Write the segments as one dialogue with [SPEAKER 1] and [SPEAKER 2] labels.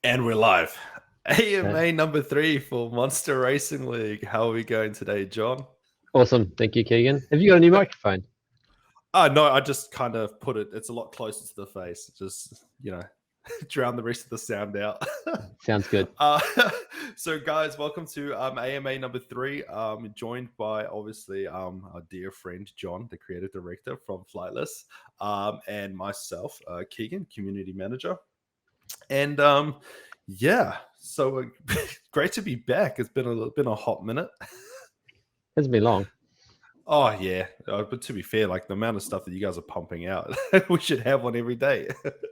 [SPEAKER 1] And we're live.
[SPEAKER 2] Okay.
[SPEAKER 1] AMA number 3 for Monster Racing League. How are we going today, John?
[SPEAKER 2] Awesome. Thank you, Keegan. Have you got a new microphone?
[SPEAKER 1] No, I just kind of put it, it's a lot closer to the face. Just, drown the rest of the sound out.
[SPEAKER 2] Sounds good.
[SPEAKER 1] uh, so, guys, welcome to AMA number 3. Joined by, obviously, our dear friend, John, the creative director from Flightless, and myself, Keegan, community manager. And yeah, so great to be back. It's been a hot minute.
[SPEAKER 2] Hasn't been long.
[SPEAKER 1] Oh yeah, but to be fair, like the amount of stuff that you guys are pumping out, we should have one every day.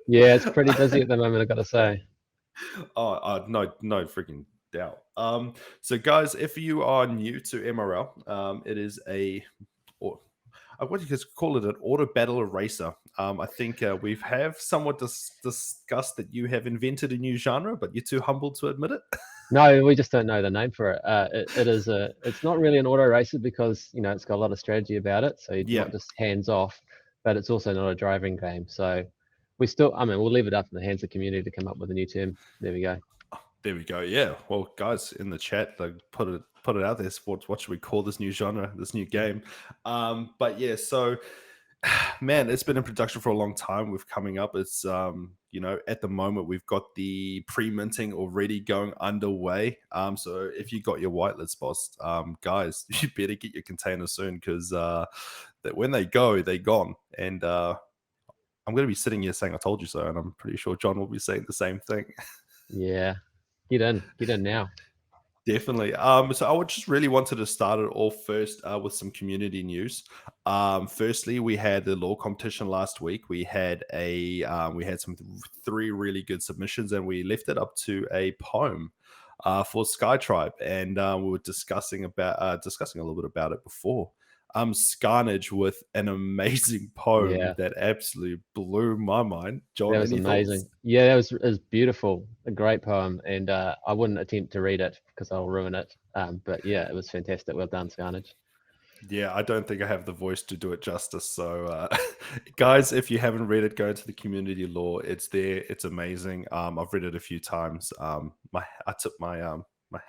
[SPEAKER 2] Yeah, it's pretty busy at the moment, I've got to say.
[SPEAKER 1] No freaking doubt. So guys, if you are new to MRL, it is or what do you guys call it? An auto battle racer. I think we have somewhat discussed that you have invented a new genre, but you're too humble to admit it.
[SPEAKER 2] No, we just don't know the name for it. It's not really an auto racer because, it's got a lot of strategy about it. So you're
[SPEAKER 1] Yeah.
[SPEAKER 2] not just hands off, but it's also not a driving game. So we'll leave it up in the hands of the community to come up with a new term. There we go.
[SPEAKER 1] There we go. Yeah. Well, guys, in the chat, like put it out there. What should we call this new genre, this new game? But yeah, so man, it's been in production for a long time. We've coming up. It's at the moment we've got the pre-minting already going underway. So if you got your whitelist boss, guys, you better get your containers soon because that when they go, they're gone. And I'm going to be sitting here saying I told you so, and I'm pretty sure John will be saying the same thing.
[SPEAKER 2] Yeah. Get in now.
[SPEAKER 1] Definitely. So I would just really wanted to start it off first with some community news. Firstly, we had the law competition last week. We had some 3 really good submissions, and we left it up to a poem for Sky Tribe, and we were discussing a little bit about it before. Scarnage with an amazing poem that absolutely blew my mind. John,
[SPEAKER 2] That was
[SPEAKER 1] any
[SPEAKER 2] amazing.
[SPEAKER 1] thoughts?
[SPEAKER 2] Yeah, it was beautiful. A great poem. And I wouldn't attempt to read it because I'll ruin it. But yeah, it was fantastic. Well done, Scarnage.
[SPEAKER 1] Yeah, I don't think I have the voice to do it justice. So, guys, if you haven't read it, go into the community law. It's there. It's amazing. I've read it a few times. I took my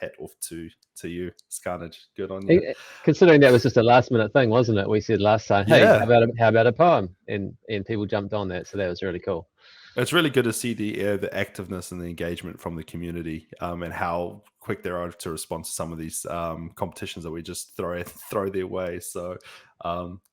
[SPEAKER 1] hat off to you, Scarnage. Good on you.
[SPEAKER 2] Considering that was just a last minute thing, wasn't it? We said last time, hey,
[SPEAKER 1] Yeah.
[SPEAKER 2] how about a poem? And people jumped on that. So that was really cool.
[SPEAKER 1] It's really good to see the activeness and the engagement from the community, and how quick they are to respond to some of these competitions that we just throw their way. So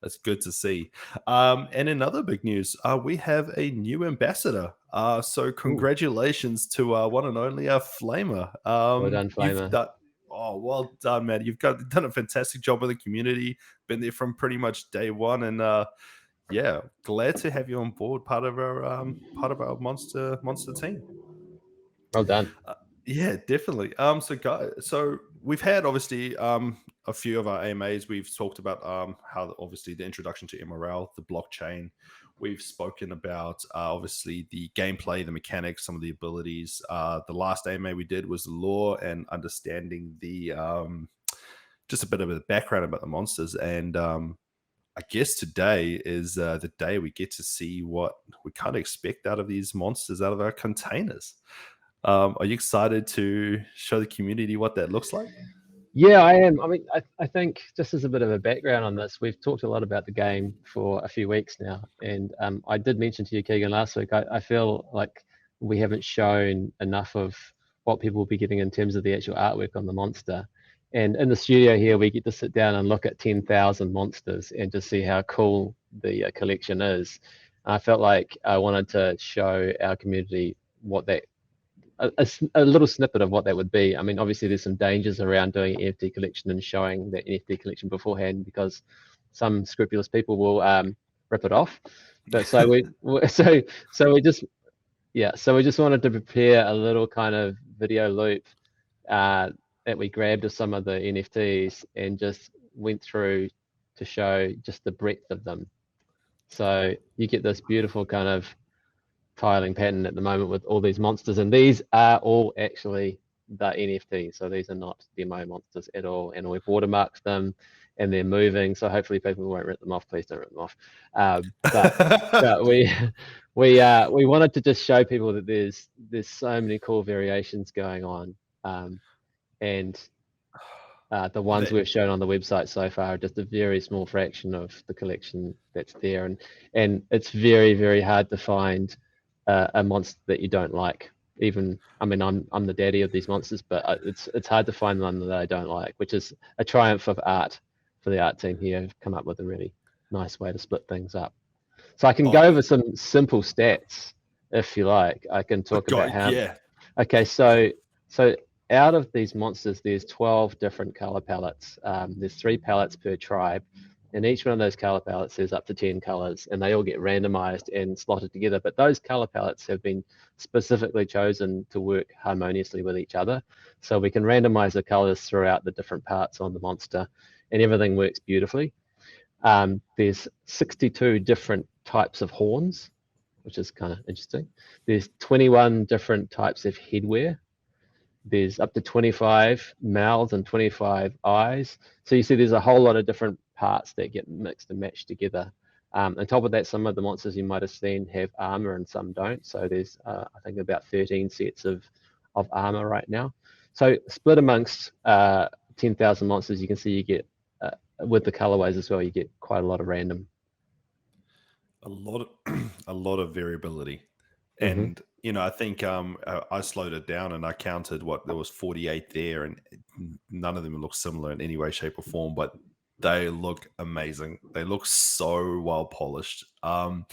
[SPEAKER 1] it's good to see. And in other big news, we have a new ambassador. So congratulations to one and only Flamer.
[SPEAKER 2] Well done, Flamer.
[SPEAKER 1] Well done, man. You've done a fantastic job with the community. Been there from pretty much day one, and yeah, glad to have you on board, part of our monster team.
[SPEAKER 2] Well done.
[SPEAKER 1] Yeah, definitely. So we've had obviously a few of our AMAs. We've talked about how obviously the introduction to MRL, the blockchain. We've spoken about obviously the gameplay, the mechanics, some of the abilities. The last AMA we did was the lore and understanding the just a bit of a background about the monsters. And I guess today is the day we get to see what we kind of expect out of these monsters, out of our containers. Are you excited to show the community what that looks like?
[SPEAKER 2] Yeah, I am. I mean, I think just as a bit of a background on this, we've talked a lot about the game for a few weeks now. And I did mention to you, Keegan, last week, I feel like we haven't shown enough of what people will be getting in terms of the actual artwork on the monster. And in the studio here, we get to sit down and look at 10,000 monsters and just see how cool the collection is. I felt like I wanted to show our community what that a little snippet of what that would be. I mean, obviously, there's some dangers around doing an NFT collection and showing that NFT collection beforehand because some scrupulous people will rip it off. But so we just wanted to prepare a little kind of video loop that we grabbed of some of the NFTs and just went through to show just the breadth of them. So you get this beautiful kind of tiling pattern at the moment with all these monsters, and these are all actually the NFTs. So these are not demo monsters at all, and we've watermarked them and they're moving. So hopefully people won't rip them off. Please don't rip them off. But we wanted to just show people that there's so many cool variations going on, and the ones we've shown on the website so far are just a very small fraction of the collection that's there, and it's very, very hard to find a monster that you don't like. Even, I mean, I'm the daddy of these monsters, but it's hard to find one that I don't like, which is a triumph of art for the art team here. Have come up with a really nice way to split things up. So I can go over some simple stats if you like. I can talk about how.
[SPEAKER 1] Yeah.
[SPEAKER 2] Okay, so out of these monsters, there's 12 different color palettes. There's 3 palettes per tribe. And each one of those color palettes has up to 10 colors, and they all get randomized and slotted together. But those color palettes have been specifically chosen to work harmoniously with each other. So we can randomize the colors throughout the different parts on the monster, and everything works beautifully. There's 62 different types of horns, which is kind of interesting. There's 21 different types of headwear. There's up to 25 mouths and 25 eyes. So you see there's a whole lot of different parts that get mixed and matched together. On top of that, some of the monsters you might have seen have armor and some don't. So there's, I think, about 13 sets of armor right now. So split amongst 10,000 monsters, you can see you get, with the colorways as well, you get quite a lot of random.
[SPEAKER 1] A lot of variability. And I think I slowed it down and I counted there was 48 there, and none of them look similar in any way, shape, or form, but they look amazing. They look so well polished. And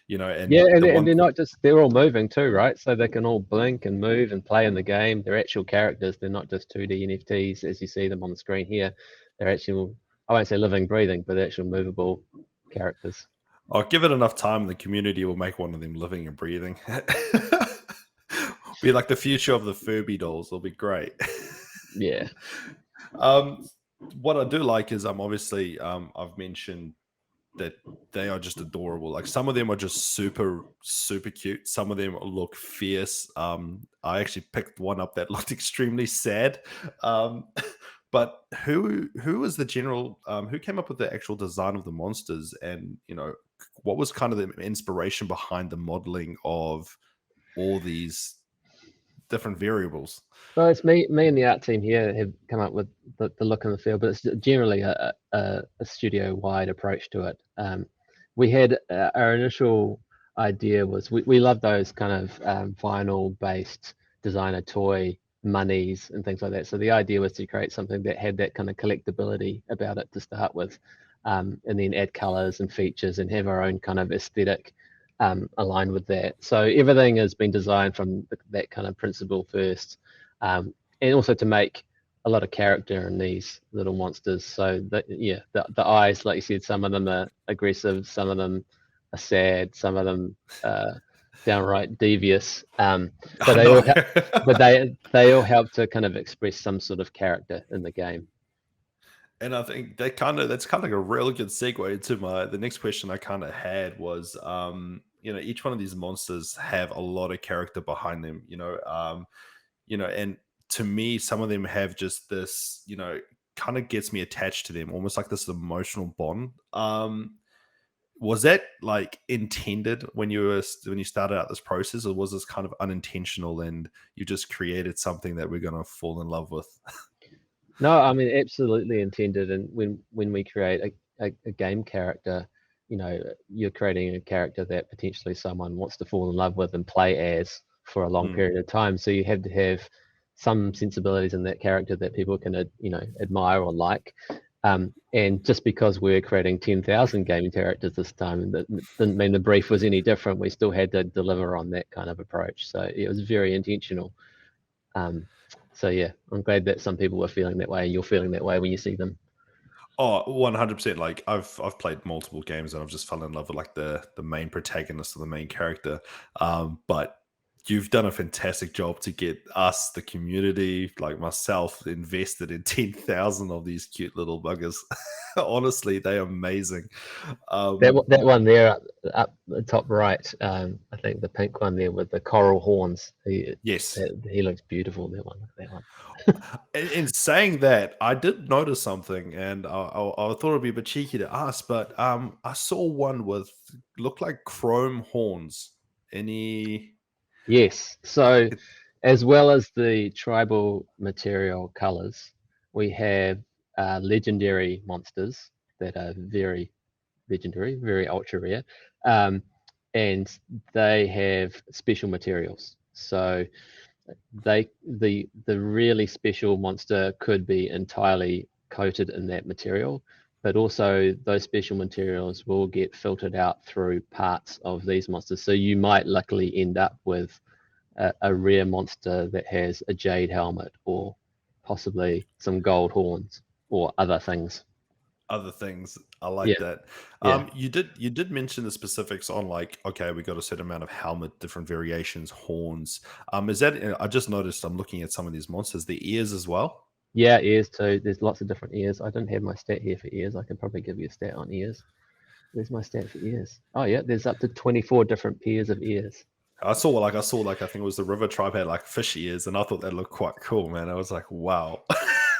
[SPEAKER 2] they're not just, they're all moving too, right? So they can all blink and move and play in the game. They're actual characters. They're not just 2D NFTs as you see them on the screen here. They're actual, I won't say living, breathing, but actual movable characters.
[SPEAKER 1] I'll give it enough time, the community will make one of them living and breathing. Be like the future of the Furby dolls. It'll be great.
[SPEAKER 2] Yeah.
[SPEAKER 1] What I do like is obviously I've mentioned that they are just adorable. Like some of them are just super, super cute. Some of them look fierce. I actually picked one up that looked extremely sad. But who was the general? Who came up with the actual design of the monsters, and what was kind of the inspiration behind the modeling of all these different variables?
[SPEAKER 2] Well, it's me and the art team here have come up with the look and the feel, but it's generally a studio-wide approach to it. We had our initial idea was we love those kind of vinyl-based designer toy monies and things like that. So the idea was to create something that had that kind of collectability about it to start with, and then add colors and features and have our own kind of aesthetic aligned with that. So everything has been designed from that kind of principle first, and also to make a lot of character in these little monsters. So the eyes, like you said, some of them are aggressive, some of them are sad, some of them downright devious. But they all help to kind of express some sort of character in the game.
[SPEAKER 1] And I think that's kind of like a really good segue to the next question I kind of had was, each one of these monsters have a lot of character behind them, and to me, some of them have just this, kind of gets me attached to them, almost like this emotional bond. Was that like intended when you started out this process, or was this kind of unintentional and you just created something that we're going to fall in love with?
[SPEAKER 2] No, I mean, absolutely intended. And when we create a game character, you're creating a character that potentially someone wants to fall in love with and play as for a long period of time. So you have to have some sensibilities in that character that people can, admire or like. And just because we're creating 10,000 gaming characters this time, that didn't mean the brief was any different. We still had to deliver on that kind of approach. So it was very intentional. So yeah, I'm glad that some people were feeling that way, and you're feeling that way when you see them.
[SPEAKER 1] Oh, 100%. Like I've played multiple games and I've just fallen in love with like the main protagonist or the main character. But you've done a fantastic job to get us, the community, like myself, invested in 10,000 of these cute little buggers. Honestly, they're amazing.
[SPEAKER 2] That one there up the top right, I think the pink one there with the coral horns.
[SPEAKER 1] Yes.
[SPEAKER 2] He looks beautiful. That one.
[SPEAKER 1] In saying that, I did notice something, and I thought it'd be a bit cheeky to ask, but I saw one with looked like chrome horns. Any?
[SPEAKER 2] Yes. So, as well as the tribal material colors, we have legendary monsters that are very legendary, very ultra rare, um, and they have special materials. So the really special monster could be entirely coated in that material, but also those special materials will get filtered out through parts of these monsters. So you might luckily end up with a rare monster that has a jade helmet or possibly some gold horns or other things.
[SPEAKER 1] Other things. I like
[SPEAKER 2] Yeah,
[SPEAKER 1] that.
[SPEAKER 2] yeah.
[SPEAKER 1] You did mention the specifics on, like, okay, we got a certain amount of helmet, different variations, horns. Is that? I just noticed. I'm looking at some of these monsters. The ears as well.
[SPEAKER 2] Yeah, ears too. There's lots of different ears. I don't have my stat here for ears. I can probably give you a stat on ears. There's my stat for ears. Oh yeah, there's up to 24 different pairs of ears.
[SPEAKER 1] I saw like I think it was the River Tribe had like fish ears, and I thought that looked quite cool, man. I was like, wow.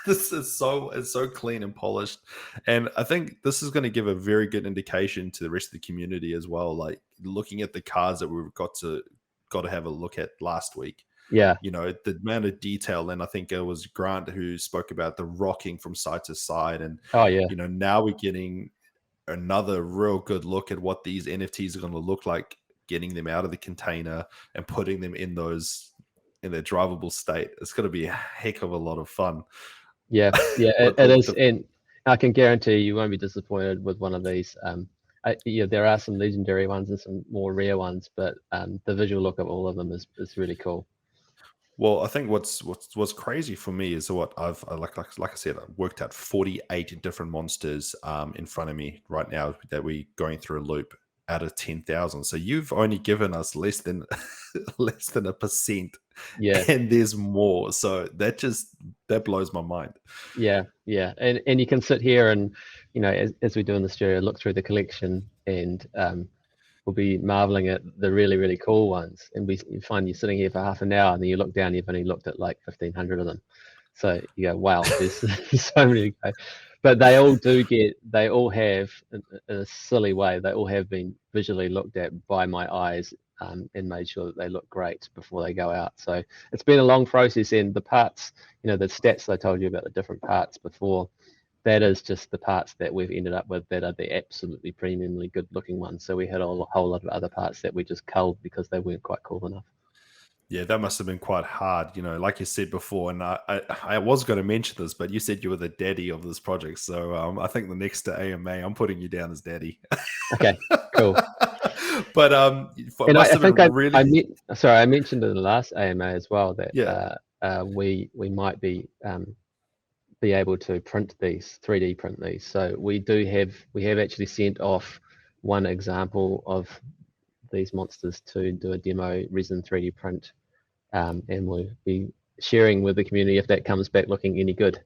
[SPEAKER 1] This is so clean and polished, and I think this is going to give a very good indication to the rest of the community as well. Like, looking at the cards that we've got to have a look at last week,
[SPEAKER 2] Yeah.
[SPEAKER 1] the amount of detail. And I think it was Grant who spoke about the rocking from side to side, and
[SPEAKER 2] Oh yeah.
[SPEAKER 1] now we're getting another real good look at what these NFTs are going to look like, getting them out of the container and putting them in their drivable state. It's going to be a heck of a lot of fun.
[SPEAKER 2] Yeah. Yeah.
[SPEAKER 1] But
[SPEAKER 2] It is, and I can guarantee you won't be disappointed with one of these. Yeah, there are some legendary ones and some more rare ones, but the visual look of all of them is really cool.
[SPEAKER 1] well, I think what's crazy for me is what like I said, I worked out 48 different monsters in front of me right now that we're going through a loop out of 10,000. So you've only given us less than less than a percent,
[SPEAKER 2] Yeah.
[SPEAKER 1] and there's more. So that blows my mind.
[SPEAKER 2] Yeah. Yeah. And you can sit here and, as we do in the studio, look through the collection and we'll be marveling at the really, really cool ones. And you find you're sitting here for half an hour and then you look down, you've only looked at like 1,500 of them. So you go, wow, there's so many to go. But they all have, in a silly way, they all have been visually looked at by my eyes and made sure that they look great before they go out. So it's been a long process, and the parts, the stats I told you about the different parts before, that is just the parts that we've ended up with that are the absolutely premiumly good looking ones. So we had a whole lot of other parts that we just culled because they weren't quite cool enough.
[SPEAKER 1] Yeah, that must have been quite hard, like you said before. And I was going to mention this, but you said you were the daddy of this project. So I think the next to AMA, I'm putting you down as daddy.
[SPEAKER 2] Okay, cool.
[SPEAKER 1] But
[SPEAKER 2] And
[SPEAKER 1] must
[SPEAKER 2] I
[SPEAKER 1] have
[SPEAKER 2] think
[SPEAKER 1] been really.
[SPEAKER 2] I mentioned in the last AMA as well that
[SPEAKER 1] Yeah.
[SPEAKER 2] we might be able to print these, 3D print these. So we have actually sent off one example of these monsters to do a demo resin 3D print, and we'll be sharing with the community if that comes back looking any good.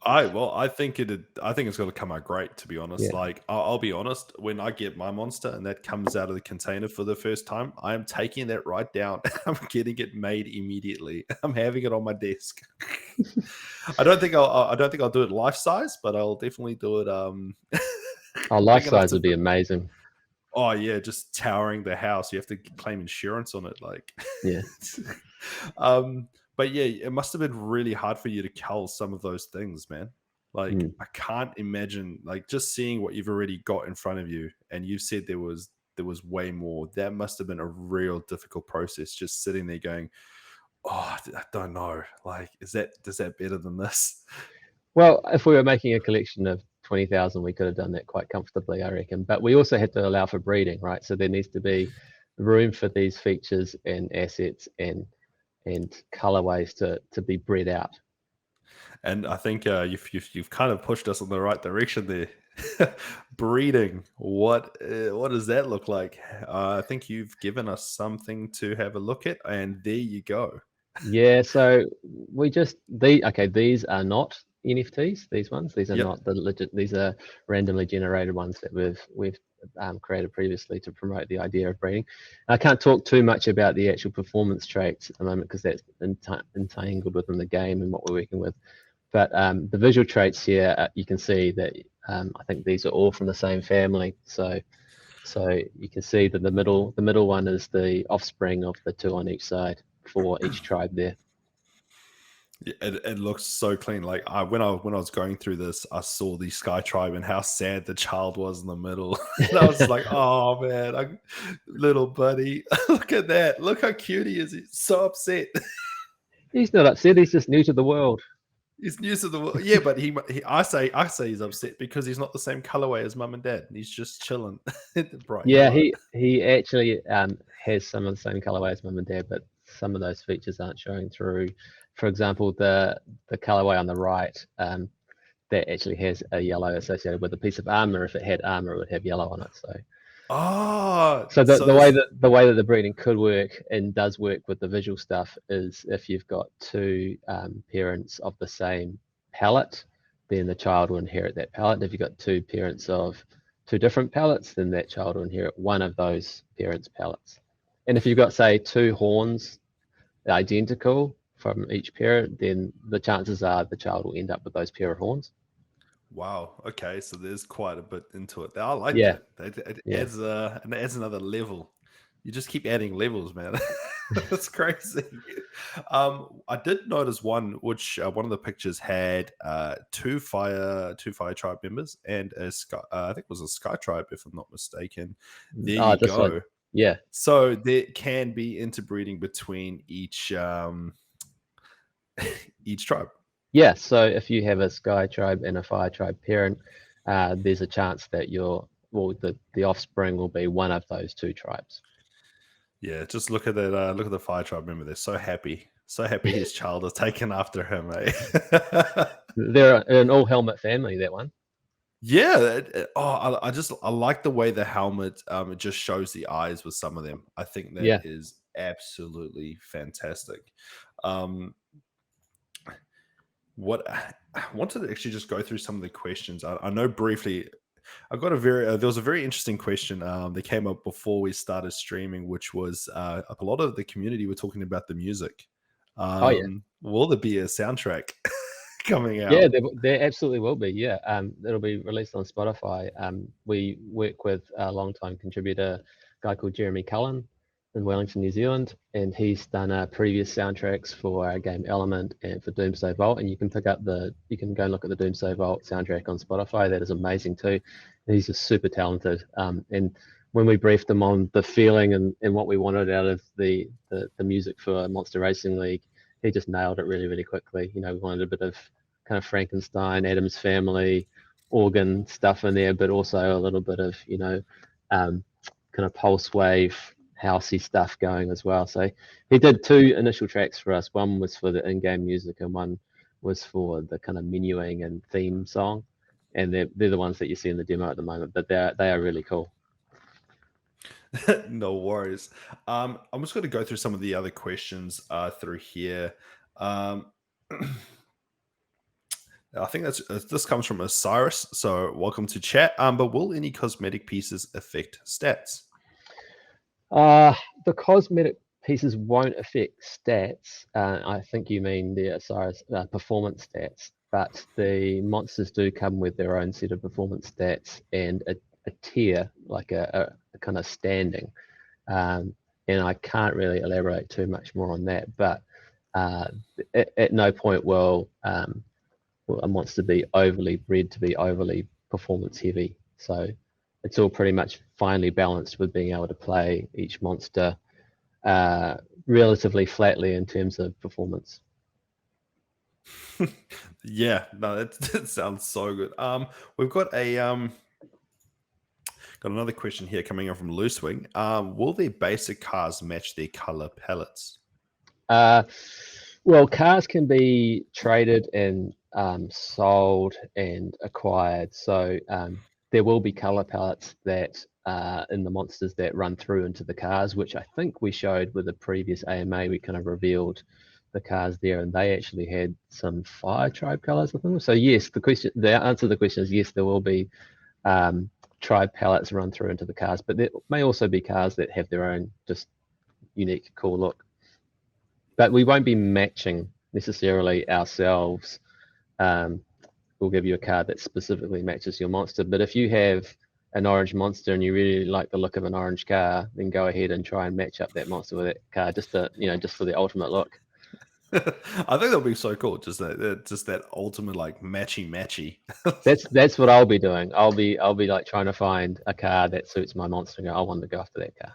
[SPEAKER 1] I think I think it's going to come out great, to be honest.
[SPEAKER 2] Yeah.
[SPEAKER 1] Like, I'll be honest, when I get my monster and that comes out of the container for the first time, I am taking that right down. I'm getting it made immediately. I'm having it on my desk. I don't think I'll do it life size, but I'll definitely do it
[SPEAKER 2] Our life
[SPEAKER 1] big enough
[SPEAKER 2] size
[SPEAKER 1] to
[SPEAKER 2] would be amazing.
[SPEAKER 1] Oh yeah, just towering the house. You have to claim insurance on it, like.
[SPEAKER 2] Yeah.
[SPEAKER 1] But yeah, it must have been really hard for you to cull some of those things, man. Like, I can't imagine, like, just seeing what you've already got in front of you, and you said there was way more. That must have been a real difficult process, just sitting there going, "Oh, I don't know. Like, does that better than this?"
[SPEAKER 2] Well, if we were making a collection of 20,000, we could have done that quite comfortably, I reckon. But we also had to allow for breeding, right? So there needs to be room for these features and assets and colorways to be bred out.
[SPEAKER 1] And I think you've kind of pushed us in the right direction there. breeding. What does that look like? I think you've given us something to have a look at, and there you go.
[SPEAKER 2] Yeah, so these are not NFTs, these ones. These are
[SPEAKER 1] Yep.
[SPEAKER 2] not the legit, these are randomly generated ones that we've created previously to promote the idea of breeding. I can't talk too much about the actual performance traits at the moment because that's entangled within the game and what we're working with. But the visual traits here, you can see that I think these are all from the same family. So you can see that the middle one is the offspring of the two on each side for each tribe there.
[SPEAKER 1] Yeah, it looks so clean. Like when I was going through this, I saw the Sky Tribe and how sad the child was in the middle, and I was just like, "Oh man, little buddy, look at that! Look how cute he is. He's so upset.
[SPEAKER 2] He's not upset. He's just new to the world.
[SPEAKER 1] He's new to the world. Yeah, but I say he's upset because he's not the same colorway as mum and dad. He's just chilling, bright
[SPEAKER 2] Yeah,
[SPEAKER 1] yellow.
[SPEAKER 2] he actually has some of the same colorway as mum and dad, but some of those features aren't showing through. For example, the colorway on the right that actually has a yellow associated with a piece of armor. If it had armor, it would have yellow on it.
[SPEAKER 1] Oh,
[SPEAKER 2] So
[SPEAKER 1] so
[SPEAKER 2] the
[SPEAKER 1] this.
[SPEAKER 2] way that the breeding could work and does work with the visual stuff is if you've got two parents of the same palette, then the child will inherit that palette. If you've got two parents of two different palettes, then that child will inherit one of those parents' palettes. And if you've got, say, two horns identical from each parent, then the chances are the child will end up with those pair of horns.
[SPEAKER 1] Wow. Okay, so there's quite a bit into it. I like
[SPEAKER 2] Yeah,
[SPEAKER 1] that. It
[SPEAKER 2] yeah.
[SPEAKER 1] adds another level. You just keep adding levels, man. That's crazy. I did notice one of the pictures had two fire tribe members and a sky. I think it was a sky tribe, if I'm not mistaken. There
[SPEAKER 2] Oh,
[SPEAKER 1] you
[SPEAKER 2] this one.
[SPEAKER 1] go.
[SPEAKER 2] Yeah.
[SPEAKER 1] So there can be interbreeding between each each tribe.
[SPEAKER 2] Yeah, so if you have a sky tribe and a fire tribe parent, there's a chance that the offspring will be one of those two tribes.
[SPEAKER 1] Yeah, just look at that. Look at the fire tribe member. They're so happy his child is taken after him. Eh?
[SPEAKER 2] They're an all helmet family, that one.
[SPEAKER 1] Yeah. I like the way the helmet it just shows the eyes with some of them. I think that
[SPEAKER 2] Yeah.
[SPEAKER 1] is absolutely fantastic. Um, what I wanted to actually just go through some of the questions. I know briefly. I got a very there was a very interesting question that came up before we started streaming, which was a lot of the community were talking about the music.
[SPEAKER 2] Oh yeah.
[SPEAKER 1] Will there be a soundtrack coming
[SPEAKER 2] Yeah,
[SPEAKER 1] out?
[SPEAKER 2] there absolutely will be. Yeah, it'll be released on Spotify. We work with a long-time contributor, a guy called Jeremy Cullen in Wellington, New Zealand, and he's done previous soundtracks for our game Element and for Doomsday Vault. And you can you can go and look at the Doomsday Vault soundtrack on Spotify. That is amazing too. And he's just super talented. And when we briefed him on the feeling and what we wanted out of the music for Monster Racing League, he just nailed it really, really quickly. You know, we wanted a bit of kind of Frankenstein, Adam's Family, organ stuff in there, but also a little bit of kind of pulse wave, housey stuff going as well. So he did two initial tracks for us. One was for the in-game music, and one was for the kind of menuing and theme song. And they're the ones that you see in the demo at the moment, but they are really cool.
[SPEAKER 1] No worries. I'm just going to go through some of the other questions through here. Um, I think this comes from Osiris. So welcome to chat. But will any cosmetic pieces affect stats?
[SPEAKER 2] The cosmetic pieces won't affect stats. I think you mean the Osiris performance stats, but the monsters do come with their own set of performance stats and a tier, like a kind of standing. And I can't really elaborate too much more on that, but at no point will a monster be overly bred to be overly performance heavy. So it's all pretty much finely balanced with being able to play each monster relatively flatly in terms of performance.
[SPEAKER 1] Yeah, no, that sounds so good. We've got another question here coming in from Loosewing. Will their basic cars match their color palettes?
[SPEAKER 2] Well, cars can be traded and sold and acquired. So there will be color palettes that in the monsters that run through into the cars, which I think we showed with the previous AMA. We kind of revealed the cars there, and they actually had some fire tribe colors, I think. So yes, the answer to the question is yes, there will be tribe palettes run through into the cars, but there may also be cars that have their own just unique, cool look. But we won't be matching necessarily ourselves. We'll give you a card that specifically matches your monster. But if you have an orange monster and you really like the look of an orange car, then go ahead and try and match up that monster with that car, just for the ultimate look.
[SPEAKER 1] I think that'll be so cool. Just that ultimate like matchy.
[SPEAKER 2] That's what I'll be doing. I'll be like trying to find a car that suits my monster and go, I want to go after that car.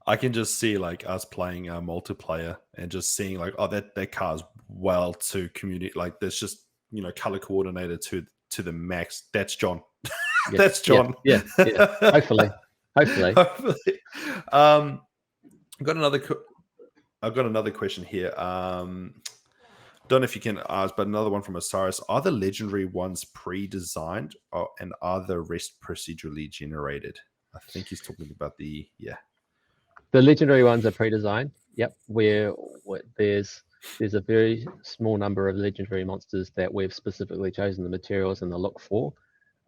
[SPEAKER 1] I can just see like us playing multiplayer and just seeing like, oh, that car's well to community. Like there's just, color coordinated to the max. That's John.
[SPEAKER 2] Yeah,
[SPEAKER 1] That's John.
[SPEAKER 2] Yeah. Hopefully.
[SPEAKER 1] I've got another question here. Don't know if you can ask, but another one from Osiris. Are the legendary ones pre-designed and are the rest procedurally generated? I think he's talking about the
[SPEAKER 2] legendary ones are pre-designed. Yep. Where there's a very small number of legendary monsters that we've specifically chosen the materials and the look for.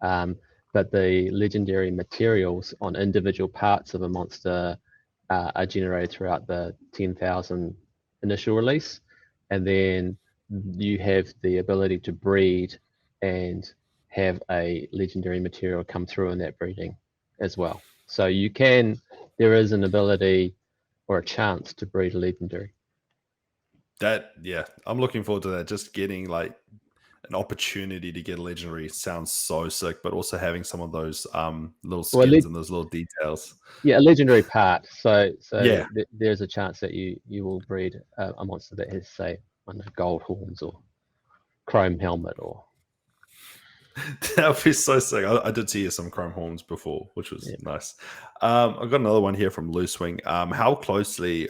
[SPEAKER 2] But the legendary materials on individual parts of a monster are generated throughout the 10,000 initial release. And then you have the ability to breed and have a legendary material come through in that breeding as well. So there is an ability or a chance to breed a legendary.
[SPEAKER 1] I'm looking forward to that. Just getting like an opportunity to get a legendary sounds so sick, but also having some of those little skins and those little details.
[SPEAKER 2] Yeah, a legendary part. So
[SPEAKER 1] yeah,
[SPEAKER 2] there's a chance that you will breed a monster that has, say, gold horns or chrome helmet or.
[SPEAKER 1] That would be so sick. I did see some chrome horns before, which was nice. I've got another one here from Loose Wing. How closely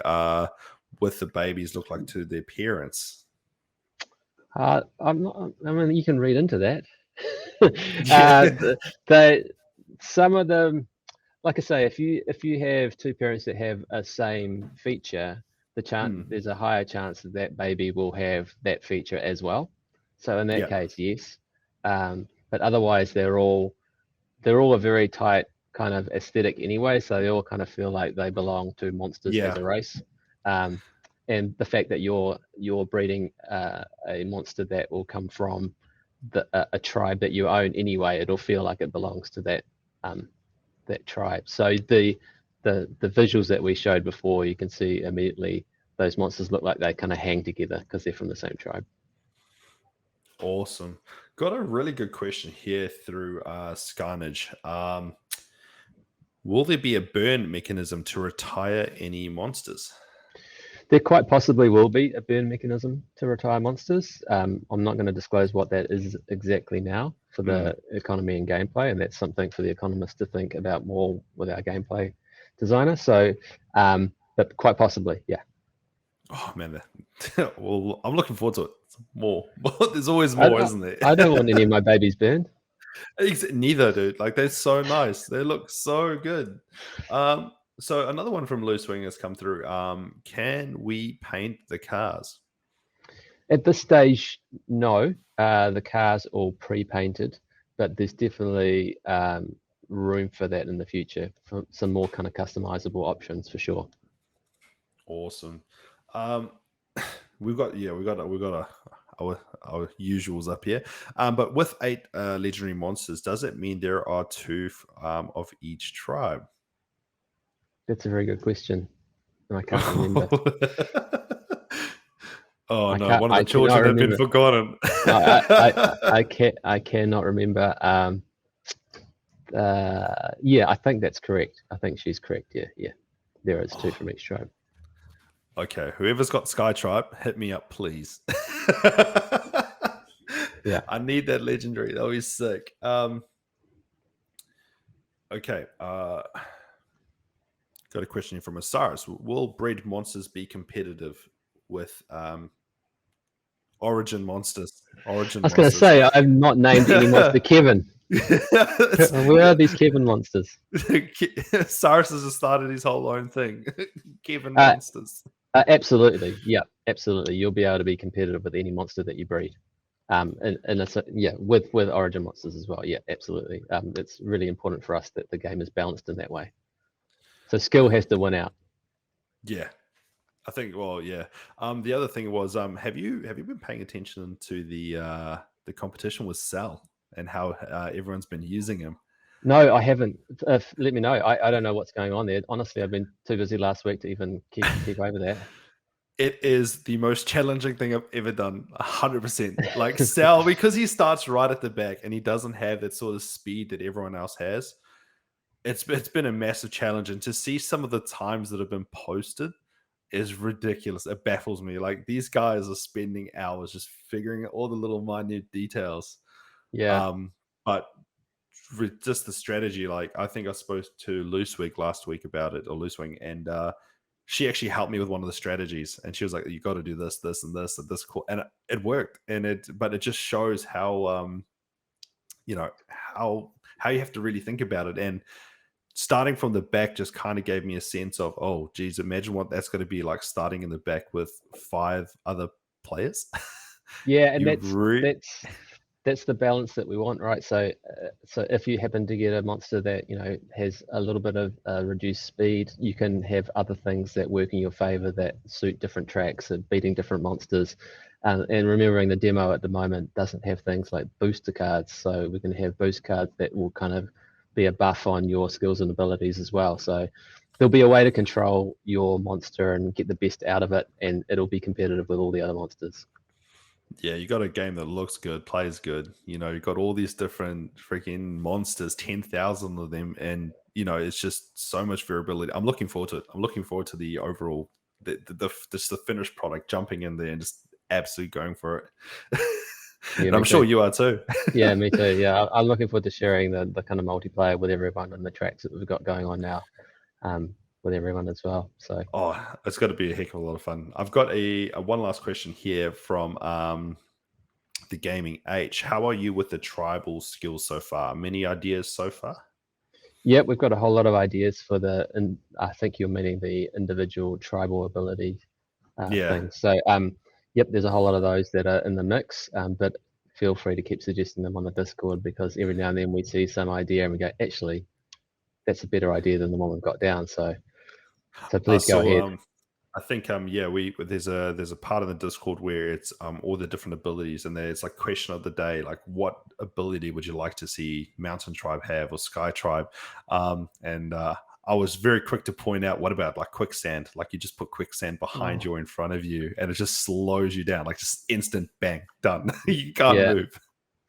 [SPEAKER 1] with the babies look like to the appearance?
[SPEAKER 2] You can read into that. Some of them, like I say, if you have two parents that have a same feature, there's a higher chance that baby will have that feature as well. So in that case, yes. But otherwise, they're all a very tight kind of aesthetic anyway. So they all kind of feel like they belong to monsters as a race. And the fact that you're breeding a monster that will come from a tribe that you own anyway, it'll feel like it belongs to that tribe. So the visuals that we showed before, you can see immediately those monsters look like they kind of hang together because they're from the same tribe.
[SPEAKER 1] Awesome. Got a really good question here through Scarnage. Will there be a burn mechanism to retire any monsters?
[SPEAKER 2] There quite possibly will be a burn mechanism to retire monsters. I'm not going to disclose what that is exactly now for the economy and gameplay, and that's something for the economists to think about more with our gameplay designer. So, but quite possibly, yeah.
[SPEAKER 1] Oh man, well, I'm looking forward to it. More. There's always more, isn't there?
[SPEAKER 2] I don't want any of my babies burned.
[SPEAKER 1] Neither, dude. Like they're so nice. They look so good. So another one from Loose Wing has come through. Can we paint the cars?
[SPEAKER 2] At this stage, no. The cars all pre-painted, but there's definitely room for that in the future for some more kind of customizable options for sure.
[SPEAKER 1] Awesome. We've got our usuals up here. But with 8 legendary monsters, does it mean there are 2 of each tribe?
[SPEAKER 2] That's a very good question. I can't remember.
[SPEAKER 1] Oh no, one of the children have been forgotten.
[SPEAKER 2] I cannot remember. Yeah, I think that's correct. I think she's correct. Yeah. There is 2 from each tribe.
[SPEAKER 1] Okay, whoever's got Sky Tribe, hit me up, please.
[SPEAKER 2] Yeah,
[SPEAKER 1] I need that legendary. That'll be sick. Okay. Got a question from Osiris. Will bred monsters be competitive with origin monsters?
[SPEAKER 2] I was going to say, I've not named any monster Kevin. Where are these Kevin monsters?
[SPEAKER 1] Cyrus has just started his whole own thing. Kevin
[SPEAKER 2] Uh,
[SPEAKER 1] monsters.
[SPEAKER 2] Absolutely, yeah, absolutely. You'll be able to be competitive with any monster that you breed. And it's yeah, with Origin monsters as well. Yeah, absolutely. It's really important for us that the game is balanced in that way. So skill has to win out.
[SPEAKER 1] Yeah, I think. Well, yeah. The other thing was, have you been paying attention to the competition with Sal and how everyone's been using him?
[SPEAKER 2] No, I haven't. Let me know. I don't know what's going on there. Honestly, I've been too busy last week to even keep over that.
[SPEAKER 1] It is the most challenging thing I've ever done. 100%. Like Sal, because he starts right at the back and he doesn't have that sort of speed that everyone else has. It's been a massive challenge, and to see some of the times that have been posted is ridiculous. It baffles me. Like these guys are spending hours just figuring out all the little minute details.
[SPEAKER 2] Yeah,
[SPEAKER 1] Um, but just the strategy, like I think I spoke to Loose Week last week about it, or Loose Wing, and she actually helped me with one of the strategies, and she was like, "You got to do this, this, and this, and this." Cool, and it worked, but it just shows how how you have to really think about it. And starting from the back just kind of gave me a sense of, oh, geez, imagine what that's going to be like starting in the back with 5 other players.
[SPEAKER 2] yeah, and
[SPEAKER 1] you re-
[SPEAKER 2] that's the balance that we want, right? So so if you happen to get a monster that has a little bit of reduced speed, you can have other things that work in your favor that suit different tracks and beating different monsters. And remembering the demo at the moment doesn't have things like booster cards, so we can have boost cards that will kind of be a buff on your skills and abilities as well. So there'll be a way to control your monster and get the best out of it, and it'll be competitive with all the other monsters.
[SPEAKER 1] yeah, you got a game that looks good, plays good. You got all these different freaking monsters, 10,000 of them, and it's just so much variability. I'm looking forward to it. I'm looking forward to the overall, just the finished product, jumping in there and just absolutely going for it.
[SPEAKER 2] Yeah,
[SPEAKER 1] And
[SPEAKER 2] me
[SPEAKER 1] I'm sure
[SPEAKER 2] too.
[SPEAKER 1] you are too.
[SPEAKER 2] Yeah, me too. Yeah, I'm looking forward to sharing the kind of multiplayer with everyone and the tracks that we've got going on now, with everyone as well. So
[SPEAKER 1] Oh, it's got to be a heck of a lot of fun. I've got a one last question here from the Gaming H. How are you with the tribal skills so far? Many ideas so far?
[SPEAKER 2] yeah, we've got a whole lot of ideas for and I think you're meaning the individual tribal ability
[SPEAKER 1] Yeah.
[SPEAKER 2] things. So yep, there's a whole lot of those that are in the mix, but feel free to keep suggesting them on the Discord, because every now and then we see some idea and we go, actually, that's a better idea than the one we've got down. So please go
[SPEAKER 1] So
[SPEAKER 2] ahead.
[SPEAKER 1] I think yeah, there's a part of the Discord where it's all the different abilities, and there's like question of the day, like what ability would you like to see Mountain Tribe have, or Sky Tribe? And I was very quick to point out, what about like quicksand? Like you just put quicksand behind
[SPEAKER 2] Oh,
[SPEAKER 1] you or in front of you, and it just slows you down, like just instant bang, done. You can't
[SPEAKER 2] yeah.
[SPEAKER 1] move.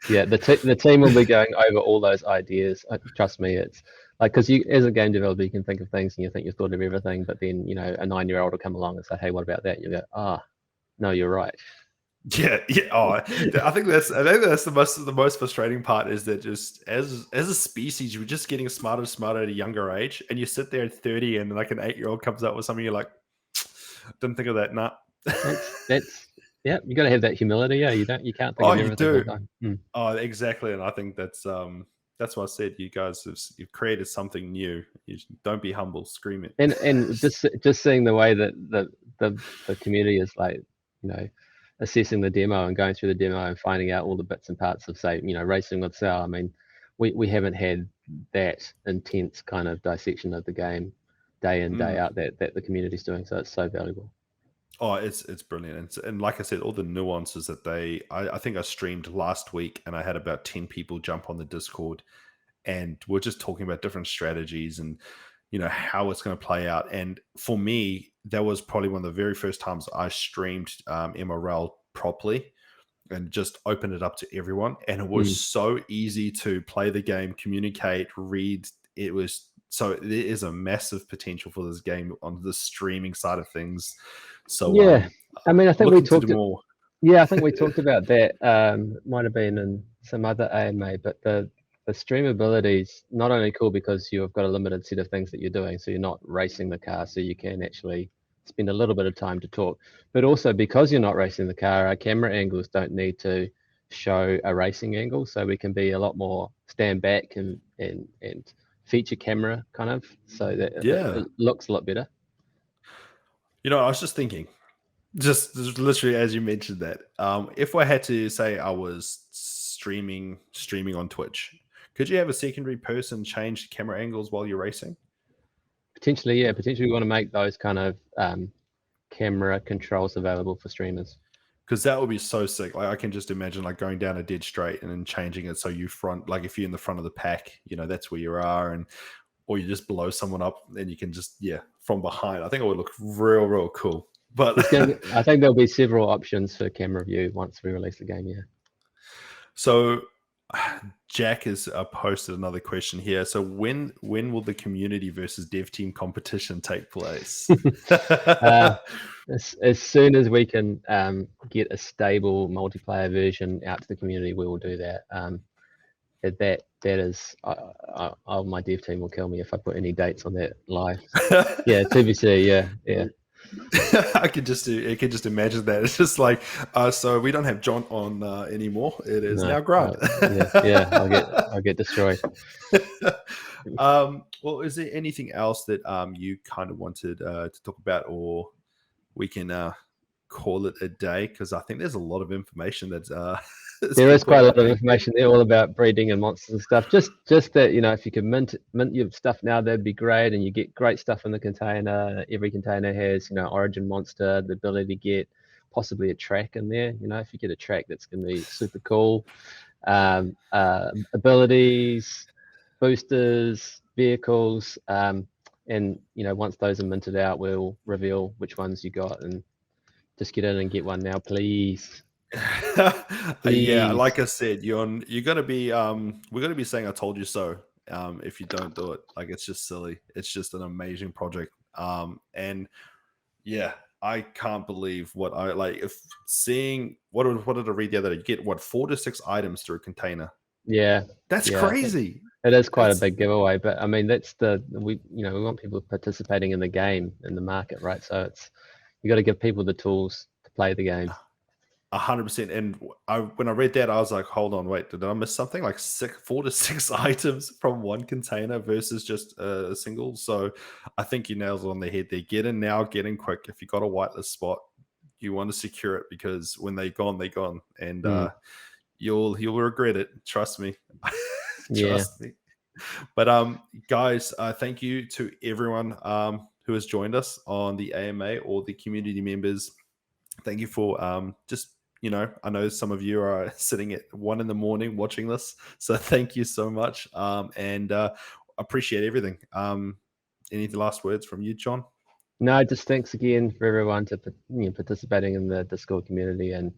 [SPEAKER 2] Yeah, the team will be going over all those ideas. Trust me, it's like, because you, as a game developer, you can think of things and you think you've thought of everything, but then a 9-year-old will come along and say, "Hey, what about that?" You go, "Ah, no, you're right."
[SPEAKER 1] Yeah, yeah. Oh, I think that's the most frustrating part, is that just as a species, you're just getting smarter and smarter at a younger age, and you sit there at 30, and like an 8-year-old comes up with something, you're like, didn't think of that. Nah.
[SPEAKER 2] That's yeah. You got to have that humility. Yeah, you can't think
[SPEAKER 1] Oh,
[SPEAKER 2] of
[SPEAKER 1] you
[SPEAKER 2] everything all
[SPEAKER 1] do.
[SPEAKER 2] the time. Mm.
[SPEAKER 1] Oh, exactly. And I think that's what I said. You guys you've created something new. Don't be humble. Scream it.
[SPEAKER 2] And just seeing the way that the community is, like, you know assessing the demo and going through the demo and finding out all the bits and parts of, say, racing with Sal. I mean, we haven't had that intense kind of dissection of the game day in day
[SPEAKER 1] Mm.
[SPEAKER 2] out that the community's doing, so it's so valuable.
[SPEAKER 1] Oh, it's brilliant, and like I said, all the nuances that I think I streamed last week, and I had about 10 people jump on the Discord, and we're just talking about different strategies and how it's going to play out. And for me, that was probably one of the very first times I streamed MRL properly and just opened it up to everyone. And it was
[SPEAKER 2] Mm.
[SPEAKER 1] so easy to play the game, communicate, read. It was so there is a massive potential for this game on the streaming side of things. So
[SPEAKER 2] Yeah, I mean, I think we
[SPEAKER 1] looking to do
[SPEAKER 2] talked.
[SPEAKER 1] more.
[SPEAKER 2] Yeah, I think we talked about that. Might have been in some other AMA, but the stream ability is not only cool because you've got a limited set of things that you're doing, so you're not racing the car, so you can actually spend a little bit of time to talk, but also because you're not racing the car, our camera angles don't need to show a racing angle, so we can be a lot more stand back and feature camera kind of, so that it looks a lot better.
[SPEAKER 1] You know, I was just thinking, just literally as you mentioned that, if I had to say I was streaming on Twitch, could you have a secondary person change camera angles while you're racing?
[SPEAKER 2] Potentially, yeah. Potentially, we want to make those kind of camera controls available for streamers.
[SPEAKER 1] Because that would be so sick. Like I can just imagine like going down a dead straight and then changing it so you front, like if you're in the front of the pack, you know, that's where you are, and or you just blow someone up and you can just from behind. I think it would look real cool. But
[SPEAKER 2] I think there'll be several options for camera view once we release the game. Yeah.
[SPEAKER 1] So Jack has posted another question here. So when will the community versus dev team competition take place?
[SPEAKER 2] As soon as we can get a stable multiplayer version out to the community, we will do that. That is, my dev team will kill me if I put any dates on that live. Yeah, TBC. Yeah.
[SPEAKER 1] I can just imagine that. It's just like, so we don't have John on anymore. It is now Grant.
[SPEAKER 2] I'll get destroyed.
[SPEAKER 1] Well, is there anything else that you kind of wanted to talk about, or we can call it a day? Because I think there's a lot of information that's
[SPEAKER 2] there is quite a lot of information there, all about breeding and monsters and stuff. Just that, you know, if you could mint your stuff now, that'd be great, and you get great stuff in the container. Every container has, you know, origin monster, the ability to get possibly a track in there. You know, if you get a track, that's going to be super cool. Abilities, boosters, vehicles, and you know, once those are minted out, we'll reveal which ones you got, and just get in and get one now, please.
[SPEAKER 1] Yeah, like I said, you're gonna be we're gonna be saying I told you so if you don't do it. Like, it's just silly. It's just an amazing project. And yeah, I can't believe what I like. If seeing what did I read the other day? You get what, 4 to 6 items through a container.
[SPEAKER 2] Yeah,
[SPEAKER 1] that's crazy.
[SPEAKER 2] It is quite a big giveaway, but I mean, that's we want people participating in the game, in the market, right? So it's, you got to give people the tools to play the game.
[SPEAKER 1] 100%. And when I read that, I was like, hold on, wait, did I miss something? Like 4 to 6 items from one container versus just a single. So I think you nailed it on the head there. Get in now, get in quick. If you got a whitelist spot, you want to secure it, because when they're gone, and you'll regret it. Trust me. Trust me. But guys, thank you to everyone who has joined us on the AMA, or the community members. Thank you for just, you know, I know some of you are sitting at 1 a.m. watching this, so thank you so much, and appreciate everything. Any last words from you, John?
[SPEAKER 2] No, just thanks again for everyone to participating in the Discord community and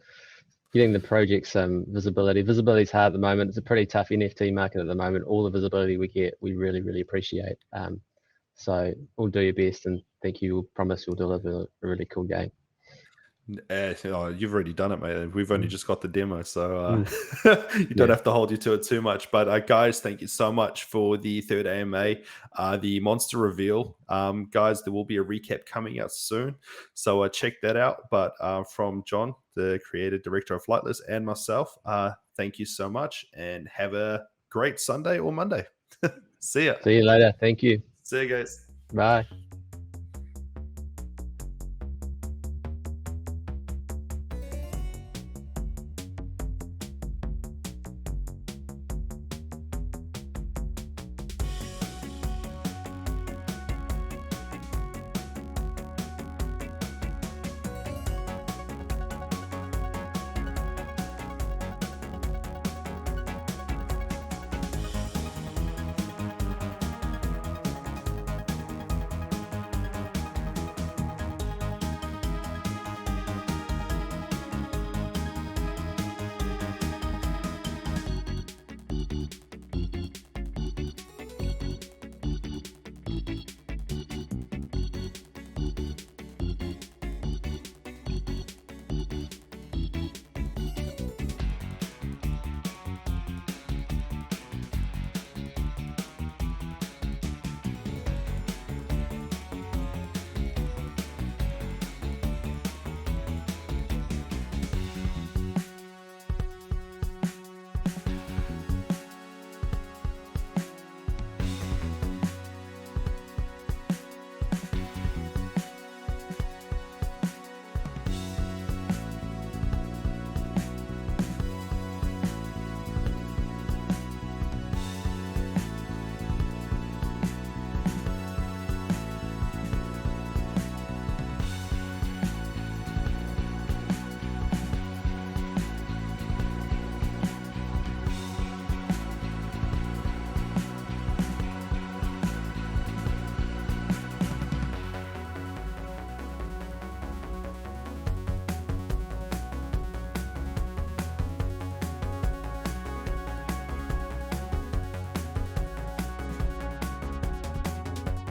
[SPEAKER 2] getting the project some visibility. Visibility is hard at the moment. It's a pretty tough NFT market at the moment. All the visibility we get, we really appreciate. So we'll do your best, and thank you. We'll promise we'll deliver a really cool game.
[SPEAKER 1] You've already done it, mate. We've only just got the demo, so you don't have to hold you to it too much. But guys, thank you so much for the 3rd AMA, the monster reveal. Guys, there will be a recap coming out soon, so check that out. But from John, the creative director of Flightless, and myself, thank you so much, and have a great Sunday or Monday. See ya.
[SPEAKER 2] See you later. Thank you.
[SPEAKER 1] See you guys.
[SPEAKER 2] Bye.